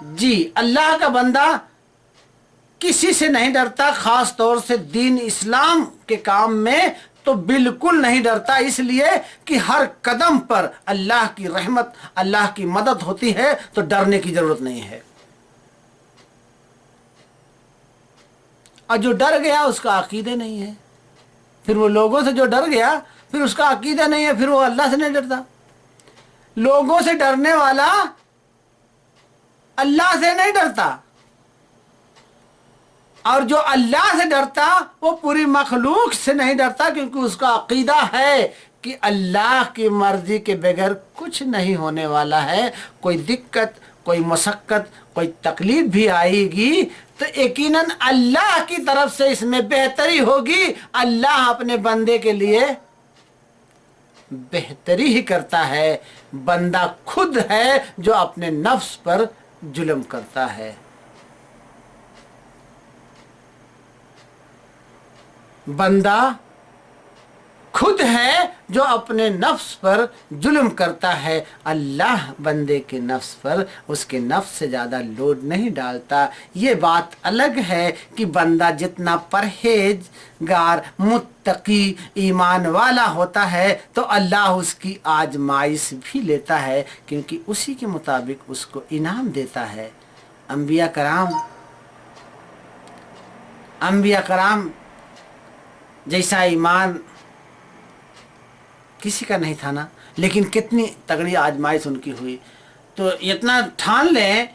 जी, अल्लाह का बंदा किसी से नहीं डरता, खास तौर से दीन इस्लाम के काम में तो बिल्कुल नहीं डरता, इसलिए कि हर कदम पर अल्लाह की रहमत, अल्लाह की मदद होती है, तो डरने की जरूरत नहीं है। और जो डर गया उसका अकीदे नहीं है, फिर वो लोगों से जो डर गया फिर उसका अकीदा नहीं है, फिर वो अल्लाह से नहीं डरता। लोगों से डरने वाला अल्लाह से नहीं डरता, और जो अल्लाह से डरता वो पूरी मखलूक से नहीं डरता, क्योंकि उसका अकीदा है कि अल्लाह की मर्जी के बगैर कुछ नहीं होने वाला है। कोई दिक्कत, कोई मशक्क़त, कोई तकलीफ भी आएगी तो यकीनन अल्लाह की तरफ से इसमें बेहतरी होगी। अल्लाह अपने बंदे के लिए बेहतरी ही करता है। बंदा खुद है जो अपने नफ्स पर जुल्म करता है। बंदा खुद है जो अपने नफ्स पर जुल्म करता है। अल्लाह बंदे के नफ्स पर उसके नफ्स से ज़्यादा लोड नहीं डालता। ये बात अलग है कि बंदा जितना परहेजगार, मुत्तकी, ईमान वाला होता है तो अल्लाह उसकी आजमाइश भी लेता है, क्योंकि उसी के मुताबिक उसको इनाम देता है। अंबिया कराम जैसा ईमान किसी का नहीं था ना, लेकिन कितनी तगड़ी आजमाइश उनकी हुई। तो इतना ठान लें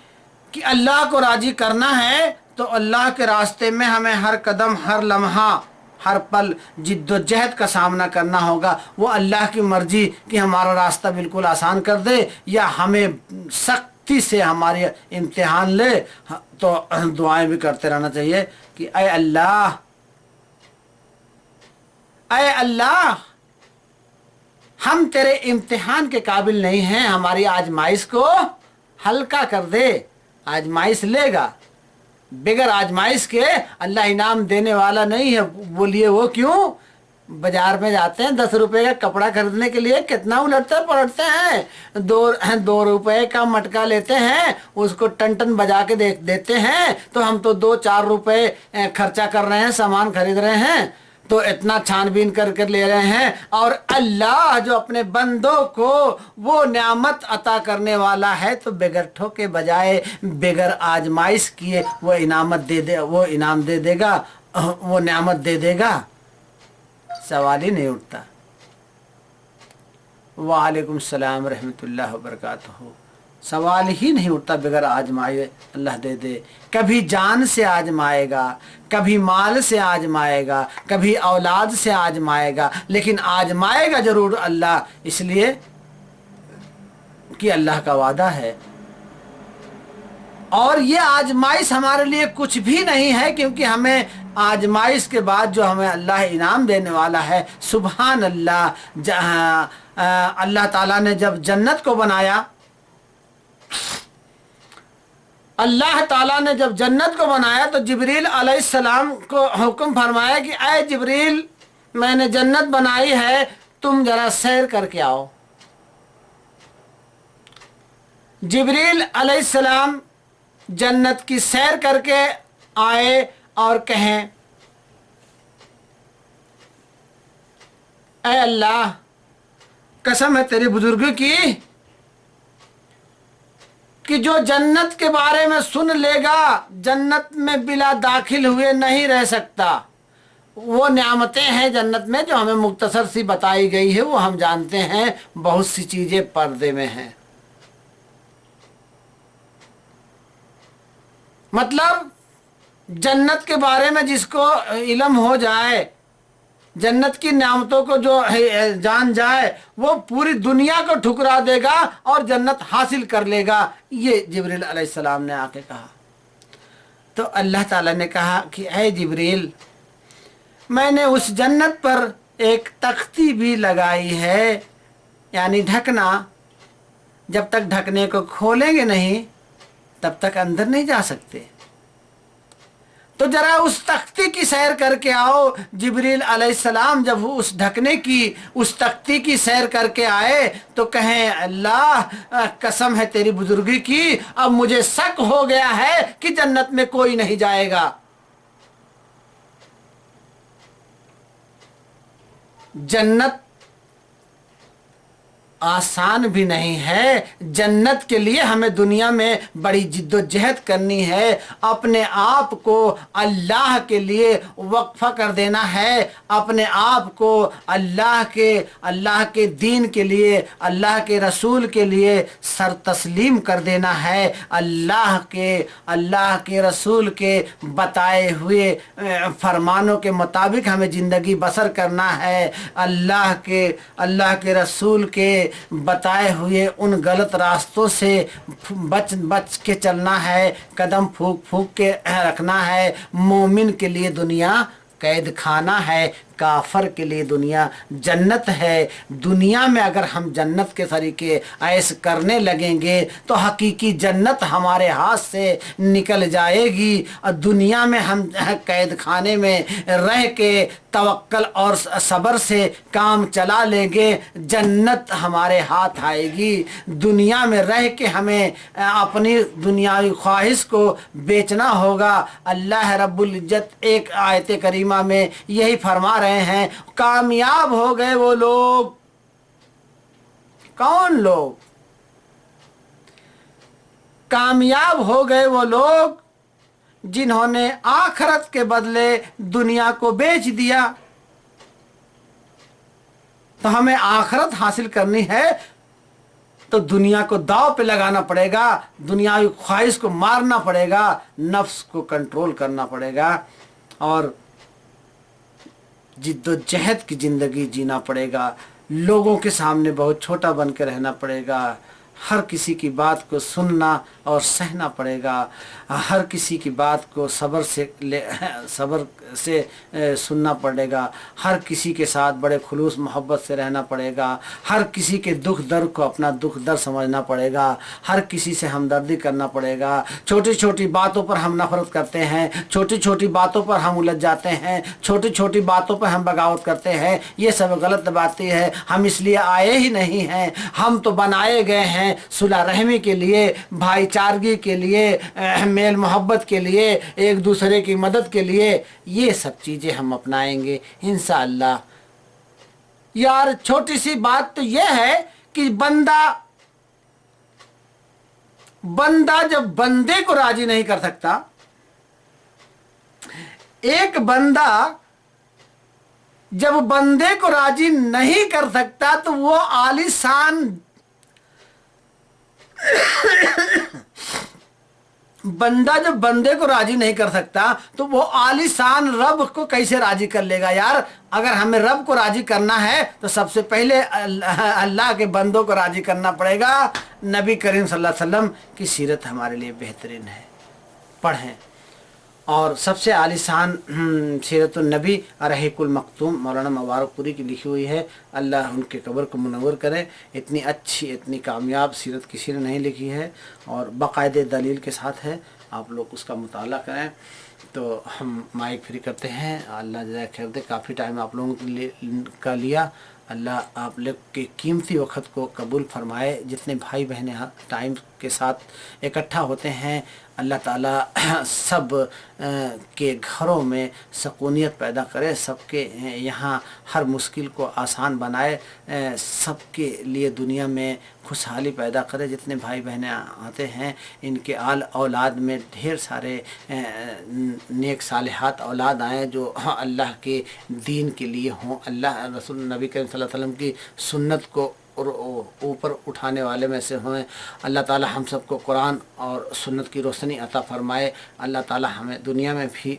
कि अल्लाह को राजी करना है तो अल्लाह के रास्ते में हमें हर कदम, हर लम्हा, हर पल जिद्दोजहद का सामना करना होगा। वो अल्लाह की मर्जी कि हमारा रास्ता बिल्कुल आसान कर दे या हमें सख्ती से हमारे इम्तिहान ले, तो दुआएं भी करते रहना चाहिए कि ऐ अल्लाह, ऐ अल्लाह, हम तेरे इम्तिहान के काबिल नहीं हैं, हमारी आजमाइश को हल्का कर दे। आजमाइश लेगा, बगैर आजमाइश के अल्लाह इनाम देने वाला नहीं है। बोलिए वो क्यों? बाजार में जाते हैं 10 रुपए का कपड़ा खरीदने के लिए, कितना उलटते पलटते हैं। दो रुपए का मटका लेते हैं, उसको टन टन बजा के देते हैं, तो हम तो 2-4 रुपए खर्चा कर रहे हैं, सामान खरीद रहे हैं, तो इतना छानबीन करके ले रहे हैं। और अल्लाह जो अपने बंदों को वो नेमत अता करने वाला है, तो बगैर ठोके बजाए, बगैर आजमाइश किए वो इनाम दे देगा, वो नेमत दे देगा। सवाल ही नहीं उठता। वालेकुम सलाम रहमतुल्लाह व बरकातहू। सवाल ही नहीं उठता बगैर आजमाए अल्लाह दे दे। कभी जान से आजमाएगा, कभी माल से आजमाएगा, कभी औलाद से आजमाएगा, लेकिन आजमाएगा जरूर अल्लाह, इसलिए कि अल्लाह का वादा है। और ये आजमाइश हमारे लिए कुछ भी नहीं है, क्योंकि हमें आजमाइश के बाद जो हमें अल्लाह इनाम देने वाला है, सुभान अल्लाह। अल्लाह ताला ने जब जन्नत को बनाया, अल्लाह ताला ने जब जन्नत को बनाया तो जिब्रील अलैहिस्सलाम को हुक्म फरमाया कि ऐ जिब्रील, मैंने जन्नत बनाई है, तुम जरा सैर करके आओ। जिब्रील अलैहिस्सलाम जन्नत की सैर करके आए और कहें, ऐ अल्लाह, कसम है तेरे बुजुर्ग की कि जो जन्नत के बारे में सुन लेगा, जन्नत में बिला दाखिल हुए नहीं रह सकता। वो नेमतें हैं जन्नत में जो हमें मुख्तसर सी बताई गई है, वो हम जानते हैं, बहुत सी चीजें पर्दे में हैं। मतलब जन्नत के बारे में जिसको इल्म हो जाए, जन्नत की नेमतों को जो जान जाए, वो पूरी दुनिया को ठुकरा देगा और जन्नत हासिल कर लेगा। ये जिब्रील अलैहिस्सलाम ने आके कहा। तो अल्लाह ताला ने कहा कि ऐ जिब्रील, मैंने उस जन्नत पर एक तख्ती भी लगाई है, यानी ढकना। जब तक ढकने को खोलेंगे नहीं तब तक अंदर नहीं जा सकते। तो जरा उस तख्ती की सैर करके आओ। जिब्रील अलैहिस्सलाम जब वो उस ढकने की, उस तख्ती की सैर करके आए तो कहें अल्लाह कसम है तेरी बुजुर्गी की, अब मुझे शक हो गया है कि जन्नत में कोई नहीं जाएगा। जन्नत आसान भी नहीं है। जन्नत के लिए हमें दुनिया में बड़ी जिद्दोजहद करनी है, अपने आप को अल्लाह के लिए वक्फा कर देना है, अपने आप को अल्लाह के दीन के लिए, अल्लाह के रसूल के लिए सर तस्लीम कर देना है। अल्लाह के रसूल के बताए हुए फरमानों के मुताबिक हमें ज़िंदगी बसर करना है। अल्लाह के रसूल के बताए हुए उन गलत रास्तों से बच के चलना है, कदम फूंक फूंक के रखना है। मोमिन के लिए दुनिया कैद खाना है, काफर के लिए दुनिया जन्नत है। दुनिया में अगर हम जन्नत के तरीके ऐश करने लगेंगे तो हकीकी जन्नत हमारे हाथ से निकल जाएगी, और दुनिया में हम कैद खाने में रह के तवक्कल और सब्र से काम चला लेंगे, जन्नत हमारे हाथ आएगी। दुनिया में रह के हमें अपनी दुनियावी ख्वाहिश को बेचना होगा। अल्लाह रब्बुल इज्जत एक आयत करीमा में यही फरमा रहे हैं, कामयाब हो गए वो लोग। कौन लोग? कामयाब हो गए वो लोग जिन्होंने आखिरत के बदले दुनिया को बेच दिया। तो हमें आखिरत हासिल करनी है तो दुनिया को दांव पे लगाना पड़ेगा, दुनियावी ख्वाहिश को मारना पड़ेगा, नफ्स को कंट्रोल करना पड़ेगा और जिद्दोजहद की ज़िंदगी जीना पड़ेगा। लोगों के सामने बहुत छोटा बन के रहना पड़ेगा, हर किसी की बात को सुनना और सहना पड़ेगा, हर किसी की बात को सब्र से सुनना पड़ेगा, हर किसी के साथ बड़े खुलूस मोहब्बत से रहना पड़ेगा, हर किसी के दुख दर्द को अपना दुख दर्द समझना पड़ेगा, हर किसी से हमदर्दी करना पड़ेगा। छोटी छोटी बातों पर हम नफरत करते हैं, छोटी छोटी बातों पर हम उलझ जाते हैं, छोटी छोटी बातों पर हम बगावत करते हैं। ये सब गलत बातें हैं। हम इसलिए आए ही नहीं हैं, हम तो बनाए गए हैं सुलह रहमी के लिए, भाईचारगी के लिए, मेल मोहब्बत के लिए, एक दूसरे की मदद के लिए। ये सब चीज़ें हम अपनाएंगे इंशाअल्लाह। यार छोटी सी बात तो यह है कि बंदा जब बंदे को राजी नहीं कर सकता, एक बंदा जब बंदे को राजी नहीं कर सकता तो वो आलीशान बंदा जब बंदे को राजी नहीं कर सकता तो वो आलीशान रब को कैसे राजी कर लेगा। यार अगर हमें रब को राजी करना है तो सबसे पहले अल्लाह के बंदों को राजी करना पड़ेगा। नबी करीम सल्लल्लाहु अलैहि वसल्लम की सीरत हमारे लिए बेहतरीन है, पढ़ें। और सबसे आलीशान सीरत नबी रहीकुल मखतूम मौलाना मुबारकपुरी की लिखी हुई है। अल्लाह उनके कब्र को मुनव्वर करे। इतनी अच्छी इतनी कामयाब सीरत किसी ने नहीं लिखी है और बाकायदे दलील के साथ है। आप लोग उसका मुताला करें। तो हम माइक फ्री करते हैं। अल्लाह जज़ाए खैर दे। काफ़ी टाइम आप लोगों का लिया। अल्लाह आप लोग के कीमती वक़्त को कबूल फरमाए। जितने भाई बहनें टाइम के साथ इकट्ठा होते हैं, अल्लाह ताला सब के घरों में सकूनियत पैदा करे, सबके यहाँ हर मुश्किल को आसान बनाए, सबके लिए दुनिया में खुशहाली पैदा करे। जितने भाई बहनें आते हैं इनके औलाद में ढेर सारे नेक सालिहात औलाद आएँ जो अल्लाह के दीन के लिए हों, अल्लाह रसूल नबी करीम सल्लल्लाहु अलैहि वसल्लम की सुन्नत को और ऊपर उठाने वाले में से हों। अल्लाह ताला हम सबको कुरान और सुन्नत की रोशनी अता फ़रमाए। अल्लाह ताला हमें दुनिया में भी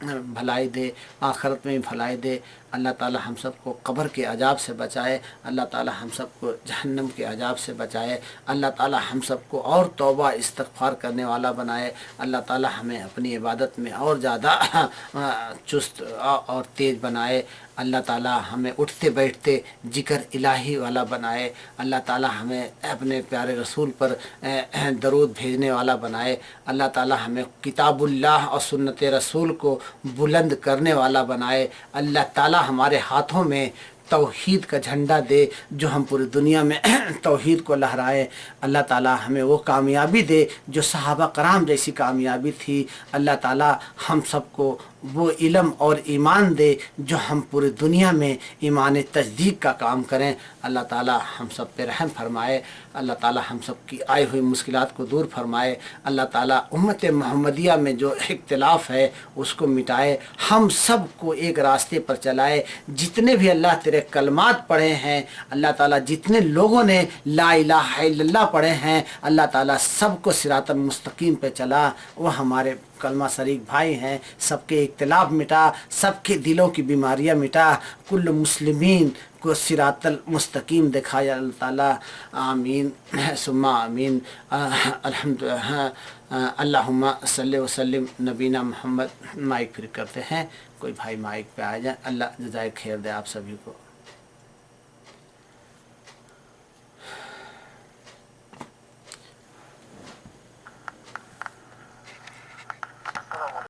भलाई दे, आखिरत में भी भलाई दे। اللہ تعالی ہم سب کو قبر کے عذاب سے بچائے، اللہ تعالی ہم سب کو جہنم کے عذاب سے بچائے، اللہ تعالی ہم سب کو اور توبہ استغفار کرنے والا بنائے، اللہ تعالی ہمیں اپنی عبادت میں اور زیادہ چست اور تیز بنائے، اللہ تعالی ہمیں اٹھتے بیٹھتے ذکر الہی والا بنائے، اللہ تعالی ہمیں اپنے پیارے رسول پر درود بھیجنے والا بنائے، اللہ تعالی ہمیں کتاب اللہ اور سنت رسول کو بلند کرنے والا بنائے، اللہ تعالی ہمارے ہاتھوں میں توحید کا جھنڈا دے جو ہم پوری دنیا میں توحید کو لہرائے، اللہ تعالی ہمیں وہ کامیابی دے جو صحابہ کرام جیسی کامیابی تھی، اللہ تعالی ہم سب کو وہ علم اور ایمان دے جو ہم پوری دنیا میں ایمان تصدیق کا کام کریں، اللہ تعالی ہم سب پہ رحم فرمائے، اللہ تعالی ہم سب کی آئی ہوئی مشکلات کو دور فرمائے، اللہ تعالی امت محمدیہ میں جو اختلاف ہے اس کو مٹائے، ہم سب کو ایک راستے پر چلائے، جتنے بھی اللہ تیرے کلمات پڑھے ہیں، اللہ تعالی جتنے لوگوں نے لا الہ الا اللہ پڑھے ہیں، اللہ تعالی سب کو صراط المستقیم پہ چلا، وہ ہمارے کلمہ شریک بھائی ہیں، سب کے اختلاف مٹا، سب کے دلوں کی بیماریاں مٹا، کل مسلمین کو صراط المستقیم دکھایا اللہ تعالیٰ، آمین ثم آمین، الحمد اللہم صلی وسلم نبینا محمد۔ مائک فری کرتے ہیں، کوئی بھائی مائک پہ آ جائیں، اللہ جزائے خیر دے آپ سبھی کو۔